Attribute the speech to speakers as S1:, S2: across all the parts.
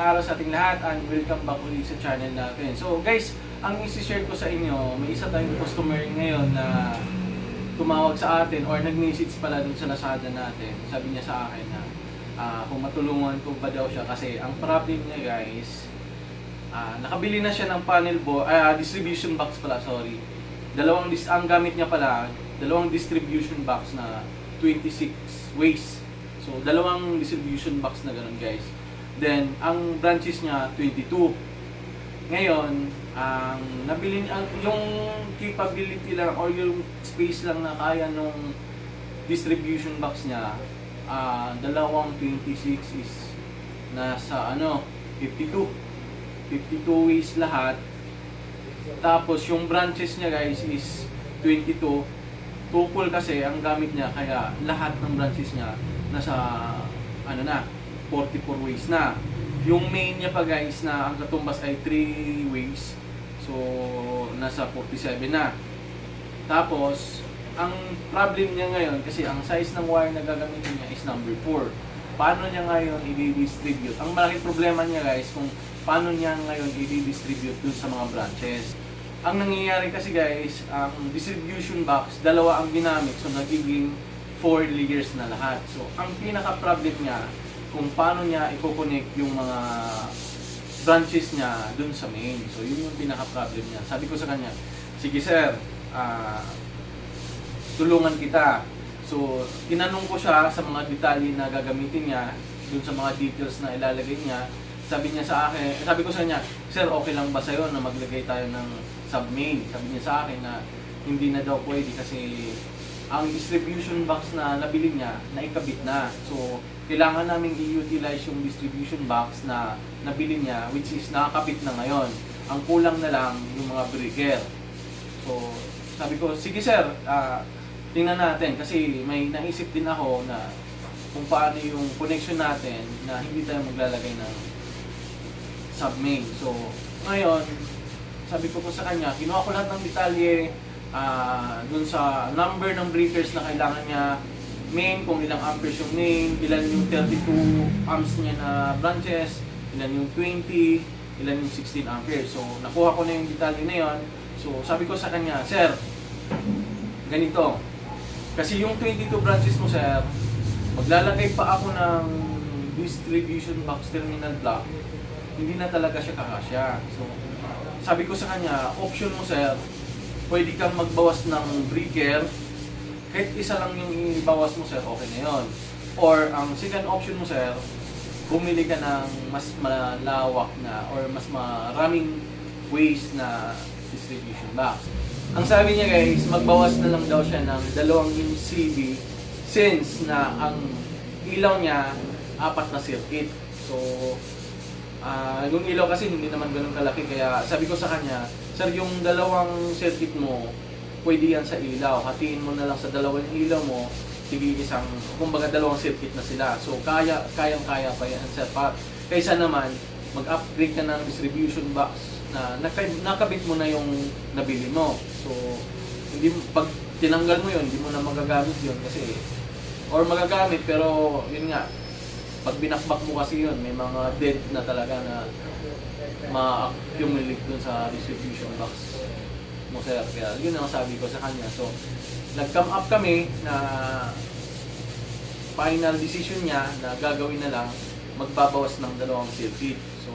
S1: araw sa ating lahat and welcome back ulit sa channel natin. So guys, ang isi-share ko sa inyo, may isa tayong customer ngayon na tumawag sa atin or nag-message pala dun sa Lazada natin. Sabi niya sa akin na kung matulungan ko ba daw siya kasi ang problem niya guys, nakabili na siya ng panel board, distribution box pala, sorry. Ang gamit niya pala, dalawang distribution box na 26 ways. So, dalawang distribution box na ganun guys. Then, ang branches niya, 22. Ngayon, yung capability lang or yung space lang na kaya nung distribution box niya, dalawang 26 is nasa 52. 52 ways lahat. Tapos, yung branches niya guys is 22. Tuple kasi ang gamit niya, kaya lahat ng branches niya nasa 44 ways na. Yung main niya pa guys na ang katumbas ay 3 ways, so nasa 47 na. Tapos ang problem niya ngayon kasi ang size ng wire na gagamitin niya is number 4. Paano niya ngayon i-distribute? Ang malaking problema niya guys kung paano niya ngayon i-distribute dun sa mga branches. Ang nangyayari kasi guys, ang distribution box, dalawa ang ginamit, so nagiging 4 layers na lahat. So, ang pinaka-problem niya, kung paano niya i-connect yung mga branches niya dun sa main. So, yun yung pinaka-problem niya. Sabi ko sa kanya, sige sir, tulungan kita. So, tinanong ko siya sa mga detalye na gagamitin niya, dun sa mga details na ilalagay niya. Sabi niya sa akin, sabi ko sa kanya, sir, okay lang ba sa'yo na maglagay tayo ng sub-main? Sabi niya sa akin na hindi na daw pwede kasi ang distribution box na nabili niya, naikabit na. So, kailangan namin i-utilize yung distribution box na nabili niya, which is nakakabit na ngayon. Ang kulang na lang yung mga breaker. So, sabi ko, sige sir, tingnan natin. Kasi may naisip din ako na kung paano yung connection natin na hindi tayo maglalagay ng sub-main. So, ngayon, sabi ko sa kanya, kinuha ko lahat ng detalye, dun sa number ng breakers na kailangan niya, main, kung ilang amperes yung main, ilan yung 32 amps niya na branches, ilan yung 20, ilan yung 16 amperes. So, nakuha ko na yung detalye na yun. So, sabi ko sa kanya, sir, ganito, kasi yung 22 branches mo, sir, maglalagay pa ako ng distribution box terminal block, hindi na talaga siya kakasya. So, sabi ko sa kanya, option mo, sir, pwede kang magbawas ng breaker, kahit isa lang yung ibawas mo sir, okay na yun. Or ang second option mo sir, bumili ka ng mas malawak na or mas maraming ways na distribution box. Ang sabi niya guys, magbawas na lang daw siya ng 2 MCB since na ang ilaw niya 4 na circuit. So, yung ilaw kasi hindi naman ganun kalaki, kaya sabi ko sa kanya, sir, yung 2 circuit mo, pwede yan sa ilaw. Hatiin mo na lang sa 2 ilaw mo, sige kumbaga 2 circuit na sila. So, kayang-kaya pa yan, sir. Kaysa naman, mag-upgrade ka ng distribution box na nakabit mo na yung nabili mo. So, pag tinanggal mo yun, hindi mo na magagamit yun kasi, or magagamit, pero yun nga, pag binakbak mo kasi yun, may mga dent na talaga na ma-accumulate dun sa distribution box mo sir. Kaya yun ang sabi ko sa kanya. So, nag-come up kami na final decision niya na gagawin na lang, magbabawas ng 2 circuit. So,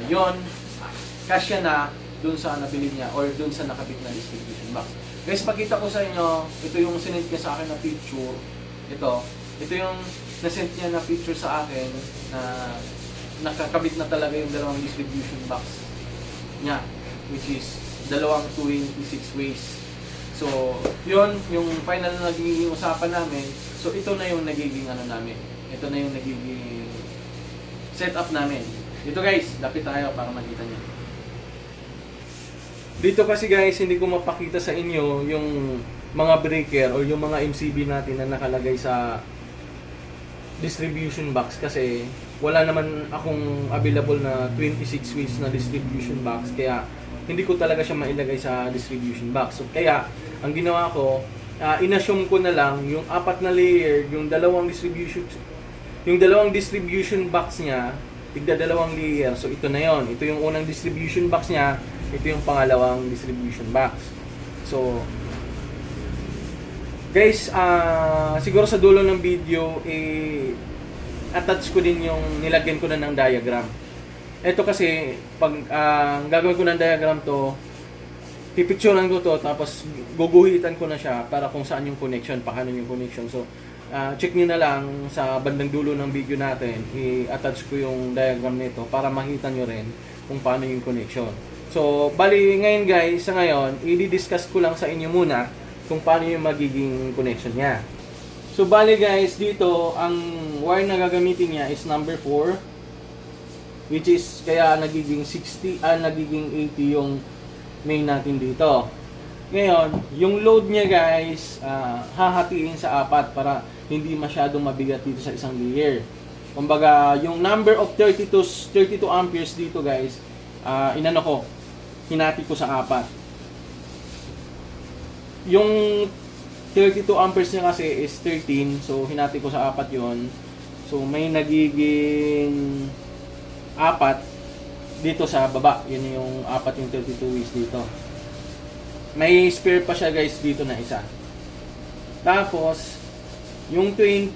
S1: yun, kasya na dun sa nabili niya or dun sa nakabit na distribution box. Guys, pakita ko sa inyo, ito yung sinend niya sa akin na picture. Ito yung nasend niya na picture sa akin na nakakabit na talaga yung 2 distribution box niya, which is 2 26 ways. So, yun, yung final na nagiging usapan namin. So, ito na yung nagiging namin. Ito na yung nagiging setup namin. Dito guys, lapit tayo para makita niyo. Dito kasi guys, hindi ko mapakita sa inyo yung mga breaker o yung mga MCB natin na nakalagay sa distribution box kasi wala naman akong available na 26 ways na distribution box, kaya hindi ko talaga siya mailagay sa distribution box. So, kaya ang ginawa ko, inassume ko na lang yung 4 na layer, yung 2 yung dalawang distribution box niya, tigda dalawang layer. So ito na yon. Ito yung unang distribution box niya, ito yung pangalawang distribution box. So guys, siguro sa dulo ng video, attach ko din yung nilagyan ko na ng diagram. Ito kasi, pag gagawin ko ng diagram to, pipicturean ko to, tapos guguhitan ko na siya para kung saan yung connection, paano yung connection. So, check nyo na lang sa bandang dulo ng video natin, i-attach ko yung diagram nito para makita nyo rin kung paano yung connection. So, bali ngayon guys, sa ngayon, i-discuss ko lang sa inyo muna kung paano yung magiging connection niya. So, bali guys, dito, ang wire na gagamitin niya is number 4, which is, kaya nagiging 60, nagiging 80 yung main natin dito. Ngayon, yung load niya guys, hahatiin sa 4 para hindi masyadong mabigat dito sa isang layer. Kumbaga, yung number of 32 amperes dito guys, hinati ko sa 4. Yung 32 amperes niya kasi is 13, so hinati ko sa 4 yon. So may nagiging 4 dito sa baba. Yun yung 4 yung 32 is dito. May spare pa siya guys dito na isa. Tapos yung 20,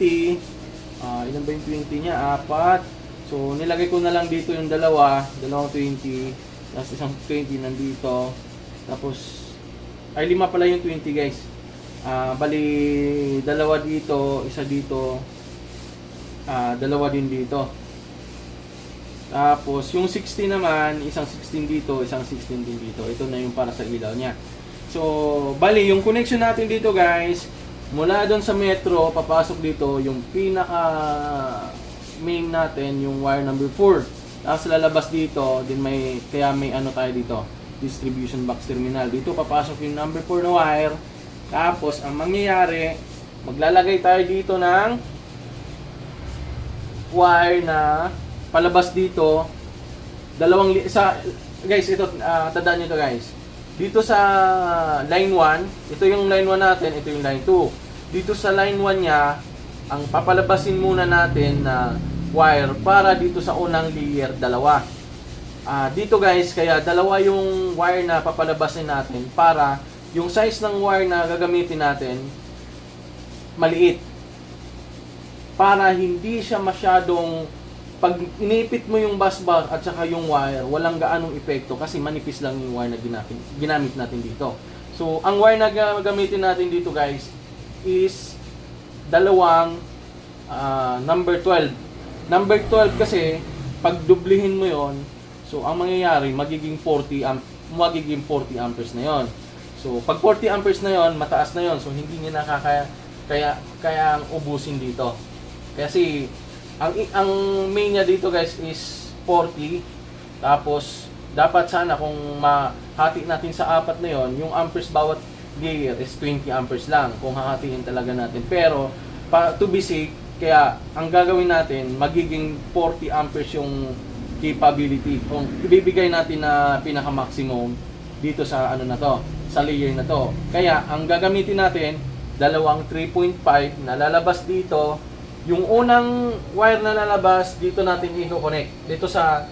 S1: ilan ba yung 20 niya? 4. So nilagay ko na lang dito yung dalawang 20, tapos isang 20 nandito. Tapos ay 5 pala yung 20 guys. Bali dalawa dito, isa dito, dalawa din dito. Tapos yung 60 naman, isang 16 dito, isang 16 din dito. Ito na yung para sa ilaw niya. So, bali yung connection natin dito guys, mula doon sa metro, papasok dito yung pinaka main natin, yung wire number 4. Tapos lalabas dito, din kaya may ano tayo dito, distribution box terminal. Dito papasok yung number 4 na wire. Tapos, ang mangyayari, maglalagay tayo dito ng wire na palabas dito. Guys, ito, tandaan nyo ito guys. Dito sa line 1, ito yung line 1 natin, ito yung line 2. Dito sa line 1 niya, ang papalabasin muna natin na wire para dito sa unang layer, dalawa. Dito guys, kaya dalawa yung wire na papalabasin natin para yung size ng wire na gagamitin natin maliit, para hindi siya masyadong, pag inipit mo yung busbar at saka yung wire, walang gaanong epekto kasi manipis lang yung wire na ginamit natin dito. So ang wire na gagamitin natin dito guys is dalawang number 12. Number 12 kasi pag dublihin mo yon, so ang mangyayari magiging 40 amperes na yon. So, pag 40 amperes na yon, mataas na yon. So, hindi niya kaya ang ubusin dito. Kasi, ang main niya dito guys is 40. Tapos, dapat sana kung mahati natin sa 4 na yon, yung amperes bawat layer is 20 amperes lang. Kung hahatiin talaga natin. Pero, to be safe, kaya ang gagawin natin, magiging 40 amperes yung capability. Kung ibibigay natin na pinaka-maximum dito sa ano na to, sa layer na to. Kaya, ang gagamitin natin, dalawang 3.5 na lalabas dito. Yung unang wire na lalabas, dito natin i-connect. Dito sa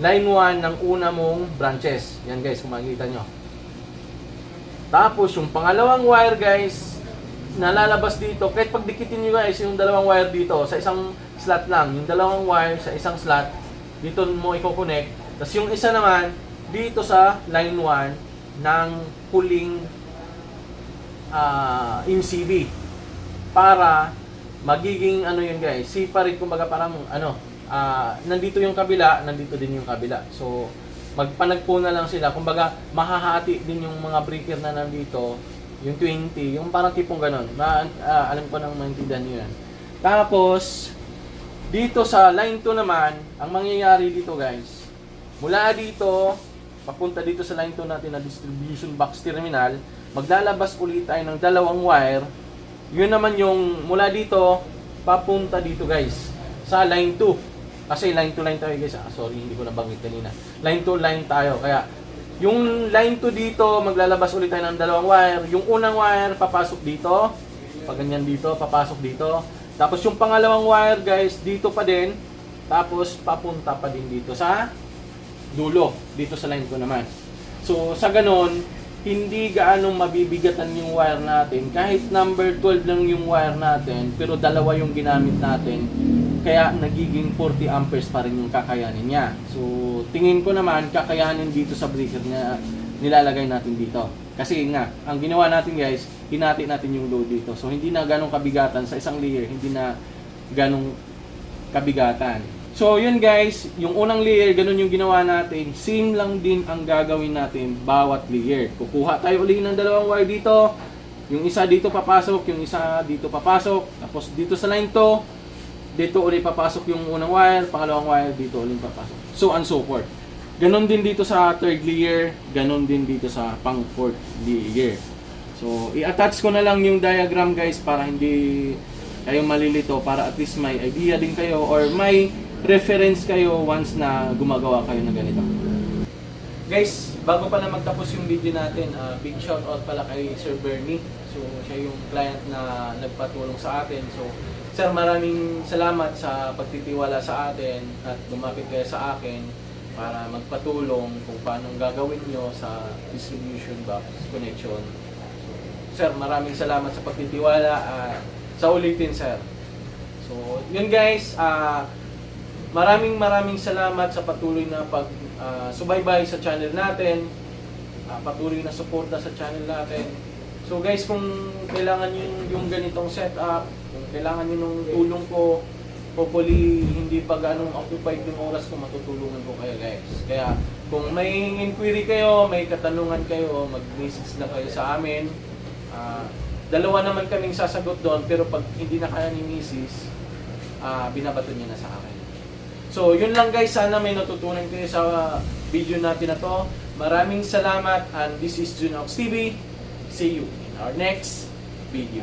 S1: line 1 ng una mong branches. Yan guys, kung makikita nyo. Tapos, yung pangalawang wire guys, na lalabas dito, kahit pagdikitin nyo guys, yung dalawang wire dito, sa isang slot lang. Yung dalawang wire sa isang slot, dito mo i-connect. Tapos yung isa naman, dito sa line 1 ng huling MCB para magiging ano yun guys, separate, kumbaga parang nandito yung kabila, nandito din yung kabila. So magpanagpo na lang sila, kumbaga mahahati din yung mga breaker na nandito, yung 20, yung parang tipong ganon. Alam ko nang maintindihan nyo yan. Tapos dito sa line 2 naman, ang mangyayari dito guys, mula dito papunta dito sa line 2 natin na distribution box terminal, maglalabas ulit tayo ng dalawang wire. Yun naman yung mula dito papunta dito guys sa line 2. Kasi line 2 line tayo guys. Sorry, hindi ko nabanggit kanina. Line 2 line tayo. Kaya yung line 2 dito, maglalabas ulit tayo ng dalawang wire. Yung unang wire papasok dito, pag ganyan dito, papasok dito. Tapos yung pangalawang wire guys, dito pa din. Tapos papunta pa din dito sa dulo. Dito sa line ko naman. So sa ganon, hindi gaanong mabibigatan yung wire natin. Kahit number 12 lang yung wire natin, pero dalawa yung ginamit natin. Kaya nagiging 40 amperes pa rin yung kakayanin niya. So tingin ko naman kakayanin dito sa breaker na nilalagay natin dito. Kasi nga, ang ginawa natin guys, hinati natin yung load dito. So hindi na ganong kabigatan sa isang layer, hindi na ganong kabigatan. So yun guys, yung unang layer, ganun yung ginawa natin. Same lang din ang gagawin natin bawat layer. Kukuha tayo uli ng dalawang wire dito. Yung isa dito papasok, yung isa dito papasok. Tapos dito sa line to, dito uli papasok yung unang wire, pangalawang wire, dito uli papasok. So and so forth. Ganon din dito sa third layer, ganon din dito sa pang fourth layer. So, i-attach ko na lang yung diagram guys para hindi kayo malilito, para at least may idea din kayo or may reference kayo once na gumagawa kayo ng ganito. Guys, bago pala magtapos yung video natin, big shout out pala kay Sir Bernie. So, siya yung client na nagpatulong sa atin. So, Sir, maraming salamat sa pagtitiwala sa atin at lumapit kayo sa akin para magpatulong kung paano gagawin nyo sa distribution box connection. Sir, maraming salamat sa pagtitiwala. Sa ulitin, sir. So, yun guys. Maraming salamat sa patuloy na subaybay sa channel natin. Patuloy na suporta sa channel natin. So guys, kung kailangan nyo yung ganitong setup, kung kailangan nyo ng tulong ko, hopefully hindi pa ganong occupied yung oras ko, matutulungan ko kayo guys. Kaya kung may inquiry kayo, may katanungan kayo, mag-message na kayo sa amin. Dalawa naman kaming sasagot doon, pero pag hindi na kaya ni Mrs., binabato niya na sa akin. So yun lang guys, sana may natutunan kayo sa video natin na to. Maraming salamat and this is Junox TV. See you in our next video.